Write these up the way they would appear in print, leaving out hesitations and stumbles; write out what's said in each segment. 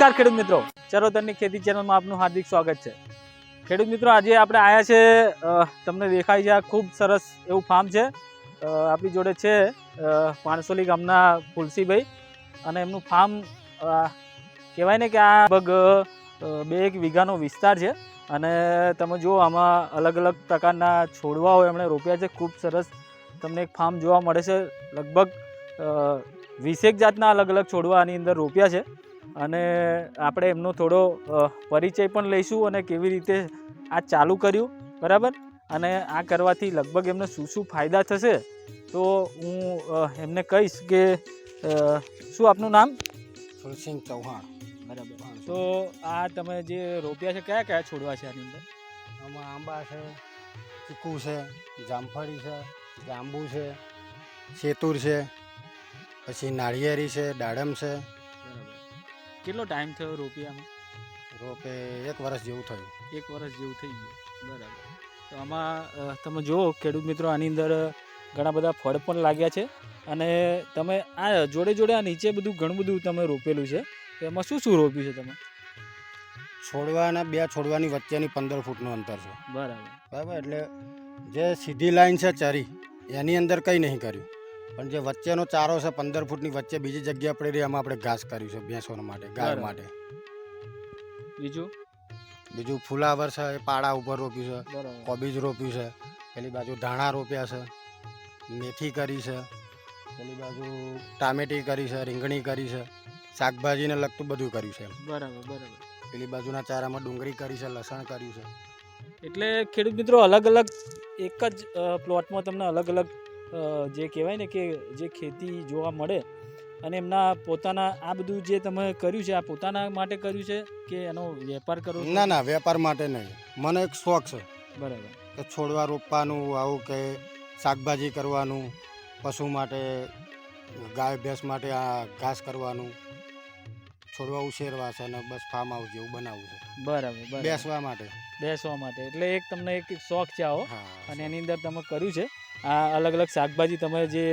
નમસ્કાર ખેડૂત મિત્રો, ચરોતરની ખેતી ચેનલમાં આપનું હાર્દિક સ્વાગત છે। ખેડૂત મિત્રો, આજે આપણે આવ્યા છે, તમને દેખાય છે આ ખૂબ સરસ એવું ફાર્મ છે। આપણી જોડે છે પાણસોલી ગામના ફુલસીભાઈ, અને એમનું ફાર્મ કહેવાય ને કે આ લગભગ 2 વીઘાનો વિસ્તાર છે। અને તમે જુઓ, આમાં અલગ અલગ પ્રકારના છોડવાઓ એમણે રોપ્યા છે। ખૂબ સરસ તમને એક ફાર્મ જોવા મળે છે। લગભગ 20 જાતના અલગ અલગ છોડવા આની અંદર રોપ્યા છે। અને આપણે એમનો થોડો પરિચય પણ લઈશું અને કેવી રીતે આ ચાલુ કર્યું, બરાબર, અને આ કરવાથી લગભગ એમને શું શું ફાયદા થશે, તો હું એમને કહીશ કે શું આપનું નામ? ફુલસિંહ ચૌહાણ। બરાબર। તો આ તમે જે રોપ્યા છે, કયા કયા છોડવા છે આની અંદર? આમાં આંબા છે, ચીકુ છે, જામફળી છે, જાંબુ છે, સેતુર છે, પછી નાળિયેરી છે, દાડમ છે। બરાબર। કેટલો ટાઈમ થયો રોપિયામાં? રોપે 1 વર્ષ જેવું થયું। 1 વર્ષ જેવું થઈ ગયું, બરાબર। તો આમાં તમે જુઓ ખેડૂત મિત્રો, આની અંદર ઘણા બધા ફળ પણ લાગ્યા છે। અને તમે આ જોડે જોડે આ નીચે બધું ઘણું બધું તમે રોપેલું છે, તો એમાં શું શું રોપ્યું છે તમે? છોડવાના 2 છોડવાની વચ્ચેની 15 ફૂટનું અંતર છે, બરાબર બરાબર। એટલે જે સીધી લાઈન છે ચરી, એની અંદર કંઈ નહીં કર્યું, પણ જે વચ્ચેનો ચારો છે 15 ફૂટની વચ્ચે બીજી જગ્યા પડી રહી, એમાં આપણે ઘાસ કર્યું છે ભેંસોના માટે, ગાય માટે। બીજું ફુલાવર છે, એ પાડા ઉપર રોપ્યું છે, કોબીજ રોપ્યું છે, પેલી બાજુ ધાણા રોપ્યા છે, મેથી કરી છે, પેલી બાજુ ટામેટી કરી છે, રીંગણી કરી છે, શાકભાજીને લગતું બધું કર્યું છે। બરાબર બરાબર। પેલી બાજુના ચારામાં ડુંગળી કરી છે, લસણ કર્યું છે। એટલે ખેડૂત મિત્રો, અલગ અલગ એક જ પ્લોટમાં તમને અલગ અલગ જે કહેવાય ને કે જે ખેતી જોવા મળે, અને એમના પોતાના આ બધું જે તમે કર્યું છે, આ પોતાના માટે કર્યું છે કે એનો વેપાર કરો? ના ના, વેપાર માટે નહીં, મને એક શોખ છે। બરાબર। કે છોડવા રોપવાનું, આવું કે શાકભાજી કરવાનું, પશુ માટે, ગાય ભેંસ માટે આ ઘાસ કરવાનું, છોડવા ઉછેરવા છે, અને બસ ફાર્મ હાઉસ જેવું બનાવવું છે। બરાબર। બેસવા માટે, એટલે એક તમને એક શોખ છે આવો, હા। અને એની અંદર તમે કર્યું છે આ અલગ અલગ શાકભાજી તમે જે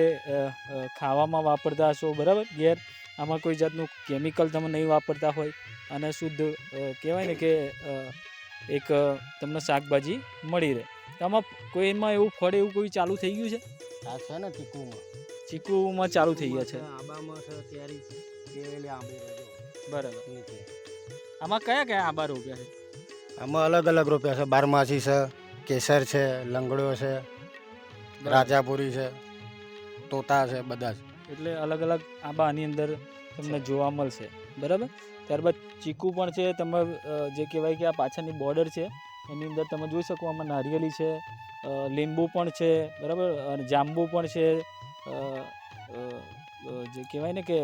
ખાવામાં વાપરતા હશો, બરાબર, ઘેર, આમાં કોઈ જાતનું કેમિકલ તમે નહીં વાપરતા હોય, અને શુદ્ધ કહેવાય ને કે એક તમને શાકભાજી મળી રહે। તો આમાં કોઈમાં એવું ફળ એવું કોઈ ચાલુ થઈ ગયું છે? આ છે ને ચીકુમાં ચાલુ થઈ ગયા છે? આંબામાં છે, કેરી છે, કેળે આંબે છે। બરાબર। આમાં કયા કયા આંબા રોપ્યા છે? આમાં અલગ અલગ રોપ્યા છે, બારમાસી છે, કેસર છે, લંગડો છે, રાજાપુરી છે, તોતા છે, બધા જ। એટલે અલગ અલગ આંબા આની અંદર તમને જોવા મળશે, બરાબર। ત્યારબાદ ચીકુ પણ છે, તમે જે કહેવાય કે આ પાછળની બોર્ડર છે એની અંદર તમે જોઈ શકો, આમાં નારિયેળી છે, લીંબુ પણ છે, બરાબર, અને જાંબુ પણ છે, જે કહેવાય ને કે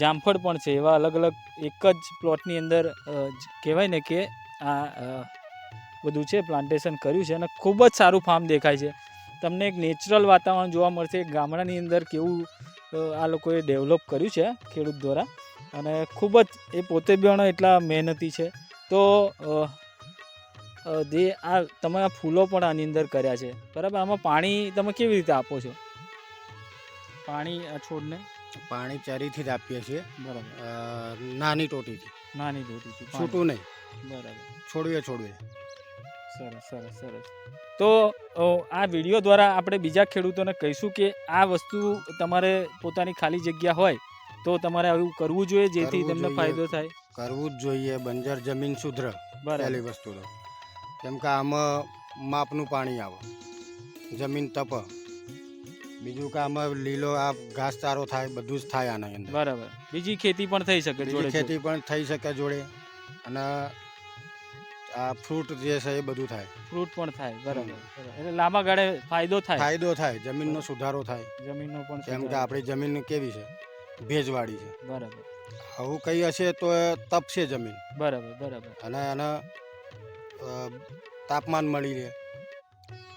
જામફળ પણ છે। એવા અલગ અલગ એક જ પ્લોટની અંદર કહેવાય ને કે આ બધું છે, પ્લાન્ટેશન કર્યું છે, અને ખૂબ જ સારું ફાર્મ દેખાય છે। તમને એક નેચરલ વાતાવરણ જોવા મળશે, ગામડાની અંદર કેવું આ લોકોએ ડેવલપ કર્યું છે ખેડૂત દ્વારા, અને ખૂબ જ એ પોતે પણ એટલા મહેનતી છે। તો જે આ તમે આ ફૂલો પણ આની અંદર કર્યા છે, બરાબર, આમાં પાણી તમે કેવી રીતે આપો છો? પાણી આ છોડને પાણી ચરીથી જ આપીએ છીએ, બરાબર, નાની ટોટીથી, છૂટું નહીં, બરાબર, છોડવે। સરસ સરસ સરસ। તો આ વિડીયો દ્વારા આપણે બીજા ખેડૂતોને કહીશું કે આ વસ્તુ તમારે પોતાની ખાલી જગ્યા હોય તો તમારે આવું કરવું જોઈએ, જેથી તમને ફાયદો થાય। કરવું જ જોઈએ। બંજર જમીન સુધરે, પહેલી વસ્તુ તો, કેમ કે આમાં માપનું પાણી આવે, જમીન તપ, બીજું કે આમાં લીલો આ ઘાસચારો થાય, બધું જ થાય આના અંદર, બરાબર। બીજી ખેતી પણ થઈ શકે, ખેતી પણ થઈ શકે જોડે, અને આ ફ્રૂટ જે છે એ બધું થાય, ફ્રૂટ પણ થાય, બરાબર। એટલે લાંબા ગાળે ફાયદો થાય, જમીનનો સુધારો થાય, જમીનનો પણ, કેમ કે આપણી જમીન કેવી છે, ભેજવાળી છે, બરાબર। આવું કંઈ હશે તો તપશે જમીન, બરાબર, અને એને તાપમાન મળી રહે।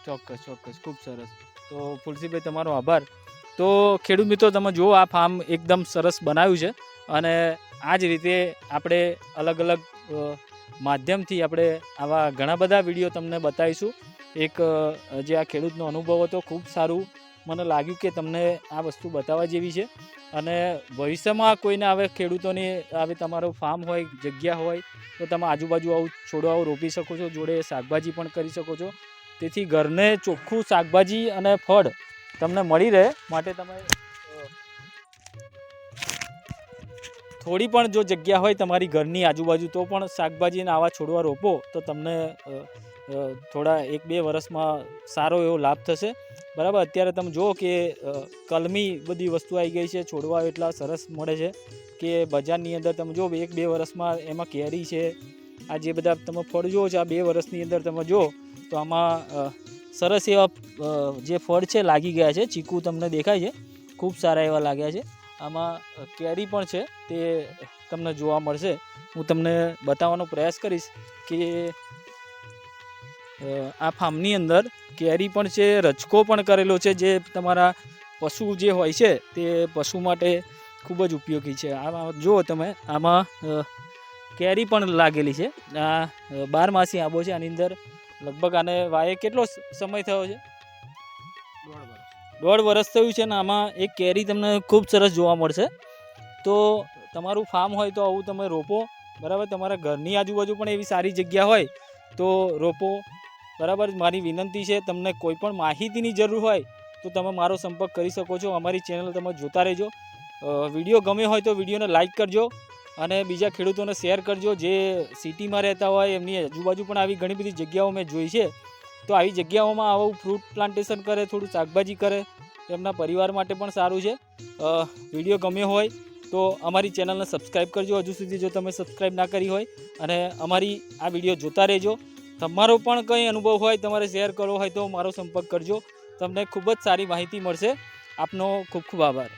ચોક્કસ, ખૂબ સરસ। તો ફુલસીભાઈ, તમારો આભાર। તો ખેડૂત મિત્રો, તમે જુઓ આ ફાર્મ એકદમ સરસ બનાવ્યું છે, અને આ જ રીતે આપણે અલગ અલગ માધ્યમથી આપણે આવા ઘણા બધા વિડીયો તમને બતાવીશું। એક જે આ ખેડૂતનો અનુભવ હતો, ખૂબ સારું મને લાગ્યું કે તમને આ વસ્તુ બતાવવા જેવી છે અને ભવિષ્યમાં કોઈને હવે ખેડૂતોની હવે તમારું ફાર્મ હોય જગ્યા હોય તો તમે આજુબાજુ આવું છોડવાઓ રોપી શકો છો, જોડે શાકભાજી પણ કરી શકો છો. તેથી ઘરને ચોખ્ખું શાકભાજી અને ફળ તમને મળી રહે માટે તમે થોડી પણ જો જગ્યા હોય તમારી ઘરની આજુબાજુ તો પણ શાકભાજીના આવા છોડવા રોપો તો તમને થોડા 1-2 વર્ષમાં સારો એવો લાભ થશે. બરાબર. અત્યારે તમે જુઓ કે કલમી બધી વસ્તુ આવી ગઈ છે, છોડવા એટલા સરસ મળે છે કે બજારની અંદર તમે જુઓ 1-2 વર્ષમાં એમાં કેરી છે, આ જે બધા તમે ફળ જુઓ છો આ 2 વર્ષની અંદર તમે જુઓ તો આમાં સરસ એવા જે ફળ છે લાગી ગયા છે. ચીકુ તમને દેખાય છે, ખૂબ સારા એવા લાગ્યા છે. આમાં કેરી પણ છે તે તમને જોવા મળશે. હું તમને બતાવવાનો પ્રયાસ કરીશ કે આ ફાર્મની અંદર કેરી પણ છે, રચકો પણ કરેલો છે જે તમારા પશુ જે હોય છે તે પશુ માટે ખૂબ જ ઉપયોગી છે. આમાં જુઓ તમે આમાં કેરી પણ લાગેલી છે. આ 12માસી આંબો છે. આની અંદર લગભગ આને વાયે કેટલો સમય થયો છે? 1.5 વર્ષ થયું છે ને આમાં એક કેરી તમને ખૂબ સરસ જોવા મળશે. તો તમારું ફાર્મ હોય તો આવું તમે રોપો. બરાબર. તમારા ઘરની આજુબાજુ પણ એવી સારી જગ્યા હોય તો રોપો. બરાબર. મારી વિનંતી છે, તમને કોઈ પણ માહિતીની જરૂર હોય તો તમે મારો સંપર્ક કરી શકો છો. અમારી ચેનલ તમે જોતા રહેજો. વિડીયો ગમ્યો હોય તો વિડીયોને લાઇક કરજો અને બીજા ખેડૂતોને શેર કરજો. જે સિટીમાં રહેતા હોય એમની આજુબાજુ પણ આવી ઘણી બધી જગ્યાઓ મેં જોઈ છે. તો આવી જગ્યાઓમાં આવું ફ્રૂટ પ્લાન્ટેશન કરે, થોડું શાકભાજી કરે, એમના પરિવાર માટે પણ સારું છે. વિડીયો ગમ્યો હોય તો અમારી ચેનલને સબસ્ક્રાઈબ કરજો હજુ સુધી જો તમે સબસ્ક્રાઈબ ના કરી હોય, અને અમારી આ વિડીયો જોતા રહેજો. તમારો પણ કંઈ અનુભવ હોય, તમારે શેર કરવો હોય તો મારો સંપર્ક કરજો. તમને ખૂબ જ સારી માહિતી મળશે. આપનો ખૂબ ખૂબ આભાર.